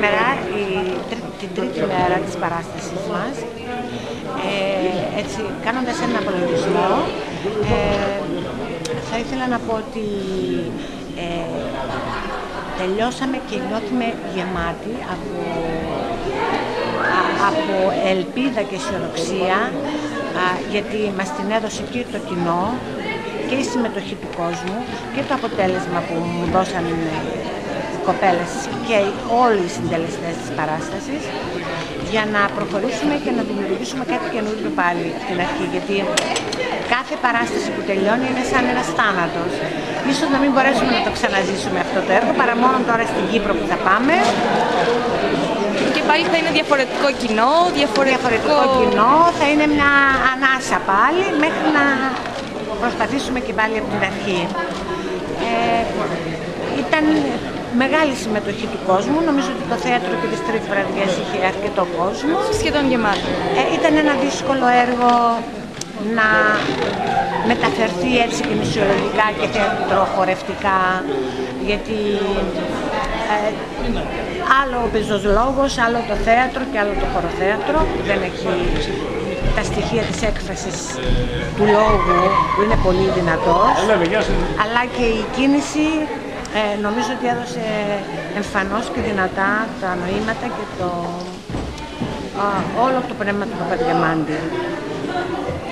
σήμερα, την τρίτη μέρα της παράστασης μας, έτσι, κάνοντας έναν απολογισμό, θα ήθελα να πω ότι τελειώσαμε και νιώθουμε γεμάτοι από ελπίδα και αισιοδοξία, γιατί μας την έδωσε και το κοινό και η συμμετοχή του κόσμου και το αποτέλεσμα που μου δώσαν οι κοπέλες και όλοι οι συντελεστές της παράστασης, για να προχωρήσουμε και να δημιουργήσουμε κάτι καινούργιο πάλι από την αρχή, γιατί κάθε παράσταση που τελειώνει είναι σαν ένας θάνατος. Ίσως να μην μπορέσουμε να το ξαναζήσουμε αυτό το έργο, παρά μόνο τώρα στην Κύπρο που θα πάμε. Και πάλι θα είναι διαφορετικό κοινό, διαφορετικό κοινό, θα είναι μια ανάσα πάλι, μέχρι να προσπαθήσουμε και πάλι από την αρχή. Ήταν μεγάλη συμμετοχή του κόσμου, νομίζω ότι το θέατρο και τις τρεις βραδιές είχε αρκετό κόσμο. Σχεδόν γεμάτο. Ήταν ένα δύσκολο έργο να μεταφερθεί έτσι και μουσιολογικά και θεατροχορευτικά, γιατί άλλο ο πεζοσλόγος, άλλο το θέατρο και άλλο το χωροθέατρο, που δεν έχει τα στοιχεία της έκφρασης του λόγου που είναι πολύ δυνατός, αλλά και η κίνηση νομίζω ότι έδωσε εμφανώς και δυνατά τα νοήματα και όλο το πνεύμα του Παπαδιαμάντη.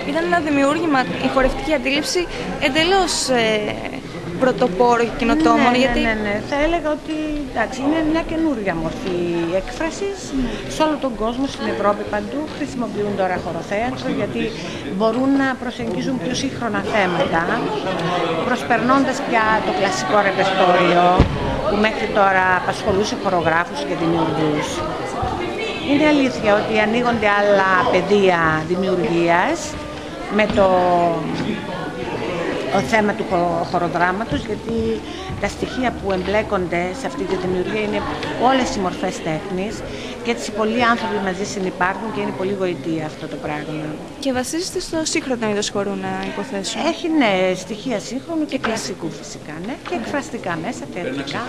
Ήταν ένα δημιούργημα, η χορευτική αντίληψη, εντελώς πρωτοπόρο και καινοτόμο. Ναι. Θα έλεγα ότι εντάξει, είναι μια καινούργια μορφή έκφρασης. Σε όλο τον κόσμο, στην Ευρώπη παντού, χρησιμοποιούν τώρα χωροθέατρο, γιατί μπορούν να προσεγγίζουν πιο σύγχρονα θέματα, προσπερνώντας πια το κλασικό ρεπερτόριο που μέχρι τώρα απασχολούσε χορογράφους και δημιουργούς. Είναι αλήθεια ότι ανοίγονται άλλα πεδία δημιουργίας με το θέμα του χοροδράματος, γιατί τα στοιχεία που εμπλέκονται σε αυτή τη δημιουργία είναι όλες οι μορφές τέχνης και έτσι πολλοί άνθρωποι μαζί συνυπάρχουν και είναι πολύ γοητεία αυτό το πράγμα. Και βασίζεται στο σύγχρονο είδος χορού, να υποθέσω. Έχει στοιχεία σύγχρονου και κλασικού φυσικά, ναι, και εκφραστικά μέσα, θεατρικά.